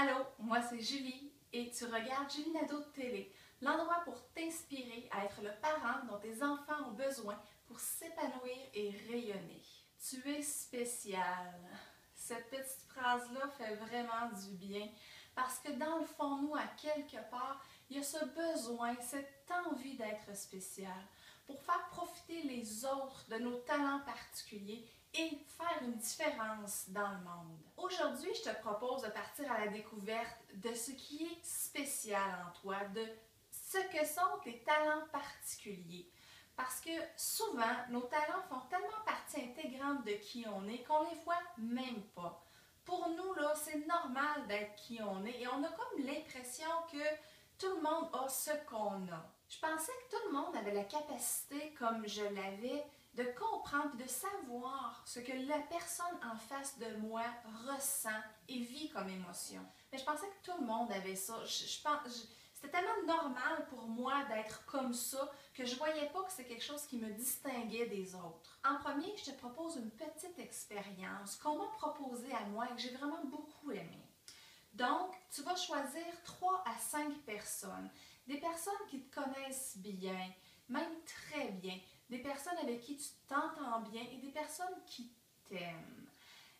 Allô, moi c'est Julie et tu regardes Julie Nadeau de Télé, l'endroit pour t'inspirer à être le parent dont tes enfants ont besoin pour s'épanouir et rayonner. Tu es spécial. Cette petite phrase-là fait vraiment du bien parce que dans le fond, nous, à quelque part, il y a ce besoin, cette envie d'être spécial pour faire profiter les autres de nos talents particuliers et faire une différence dans le monde. Aujourd'hui, je te propose de partir à la découverte de ce qui est spécial en toi, de ce que sont tes talents particuliers. Parce que souvent, nos talents font tellement partie intégrante de qui on est qu'on les voit même pas. Pour nous, là, c'est normal d'être qui on est et on a comme l'impression que tout le monde a ce qu'on a. Je pensais que tout le monde avait la capacité, comme je l'avais, de comprendre et de savoir ce que la personne en face de moi ressent et vit comme émotion. Mais je pensais que tout le monde avait ça. C'était tellement normal pour moi d'être comme ça que je ne voyais pas que c'est quelque chose qui me distinguait des autres. En premier, je te propose une petite expérience qu'on m'a proposée à moi et que j'ai vraiment beaucoup aimé. Donc, tu vas choisir 3 à 5 personnes. Des personnes qui te connaissent bien, même très bien. Des personnes avec qui tu t'entends bien et des personnes qui t'aiment.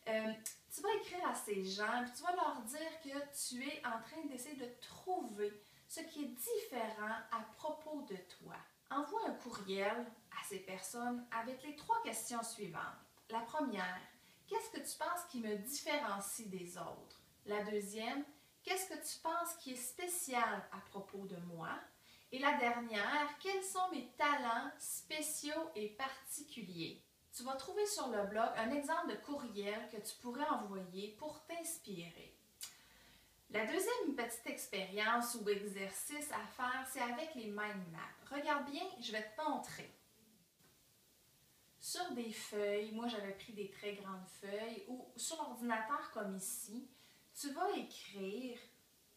Tu vas écrire à ces gens et tu vas leur dire que tu es en train d'essayer de trouver ce qui est différent à propos de toi. Envoie un courriel à ces personnes avec les 3 questions suivantes. La première, qu'est-ce que tu penses qui me différencie des autres? La deuxième, qu'est-ce que tu penses qui est spécial à propos de moi? Et la dernière, quels sont mes talents spéciaux et particuliers? Tu vas trouver sur le blog un exemple de courriel que tu pourrais envoyer pour t'inspirer. La deuxième petite expérience ou exercice à faire, c'est avec les mind maps. Regarde bien, je vais te montrer. Sur des feuilles, moi j'avais pris des très grandes feuilles, ou sur l'ordinateur comme ici, tu vas écrire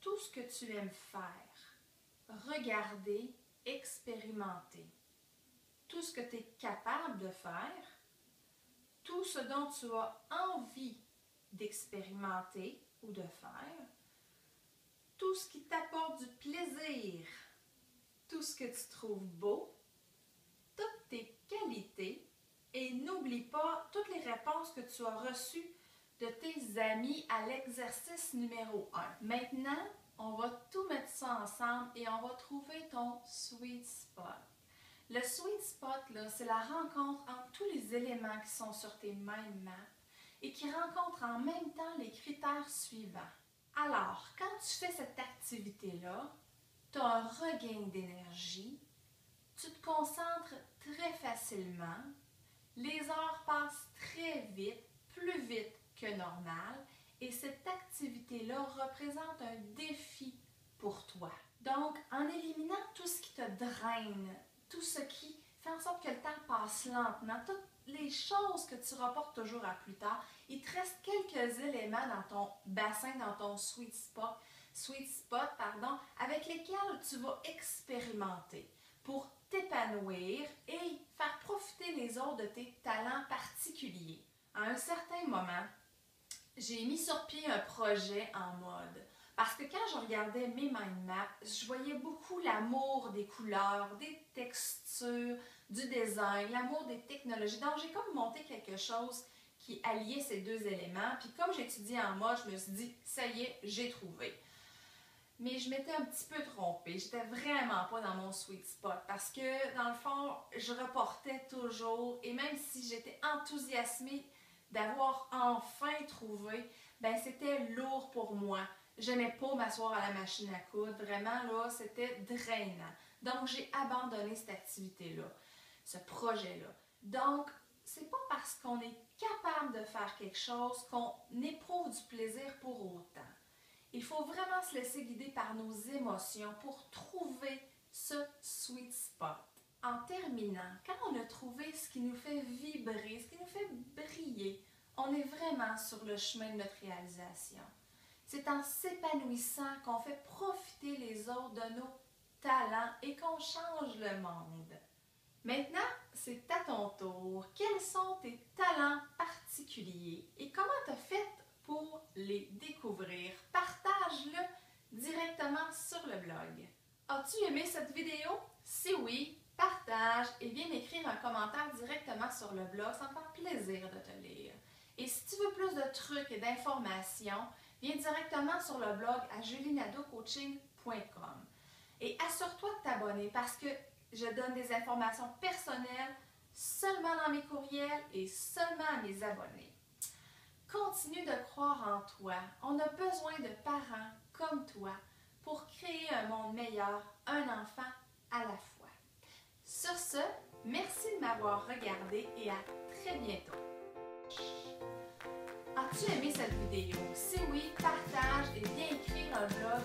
tout ce que tu aimes faire, regarder, expérimenter. Tout ce que tu es capable de faire, tout ce dont tu as envie d'expérimenter ou de faire, tout ce qui t'apporte du plaisir, tout ce que tu trouves beau, toutes tes qualités et n'oublie pas toutes les réponses que tu as reçues de tes amis à l'exercice numéro 1. Maintenant, on va tout mettre ça ensemble et on va trouver ton sweet spot. Le sweet spot, c'est la rencontre entre tous les éléments qui sont sur tes mind maps et qui rencontrent en même temps les critères suivants. Alors, quand tu fais cette activité-là, tu as un regain d'énergie, tu te concentres très facilement, les heures passent très vite, plus vite que normal, et cette activité-là représente un défi pour toi. Donc, en éliminant tout ce qui te draine, tout ce qui fait en sorte que le temps passe lentement, toutes les choses que tu reportes toujours à plus tard, il te reste quelques éléments dans ton bassin, dans ton sweet spot, avec lesquels tu vas expérimenter pour t'épanouir et faire profiter les autres de tes talents particuliers. À un certain moment, j'ai mis sur pied un projet en mode. Parce que quand je regardais mes mind maps, je voyais beaucoup l'amour des couleurs, des textures, du design, l'amour des technologies. Donc, j'ai comme monté quelque chose qui alliait ces deux éléments. Puis comme j'étudiais en mode, je me suis dit, ça y est, j'ai trouvé. Mais je m'étais un petit peu trompée. J'étais vraiment pas dans mon sweet spot parce que, dans le fond, je reportais toujours. Et même si j'étais enthousiasmée d'avoir enfin trouvé, ben c'était lourd pour moi. J'aimais pas m'asseoir à la machine à coudre. Vraiment, là, c'était drainant. Donc, j'ai abandonné cette activité-là, ce projet-là. Donc, c'est pas parce qu'on est capable de faire quelque chose qu'on éprouve du plaisir pour autant. Il faut vraiment se laisser guider par nos émotions pour trouver ce sweet spot. En terminant, quand on a trouvé ce qui nous fait vibrer, ce qui nous fait briller, on est vraiment sur le chemin de notre réalisation. C'est en s'épanouissant qu'on fait profiter les autres de nos talents et qu'on change le monde. Maintenant, c'est à ton tour. Quels sont tes talents particuliers et comment tu as fait pour les découvrir? Partage As-tu aimé cette vidéo? Si oui, partage et viens m'écrire un commentaire directement sur le blog, ça me fait plaisir de te lire. Et si tu veux plus de trucs et d'informations, viens directement sur le blog à julienadeaucoaching.com. Et assure-toi de t'abonner parce que je donne des informations personnelles seulement dans mes courriels et seulement à mes abonnés. Continue de croire en toi. On a besoin de parents comme toi pour créer un monde meilleur, un enfant à la fois. Sur ce, merci de m'avoir regardé et à très bientôt. As-tu aimé cette vidéo? Si oui, partage et viens écrire un blog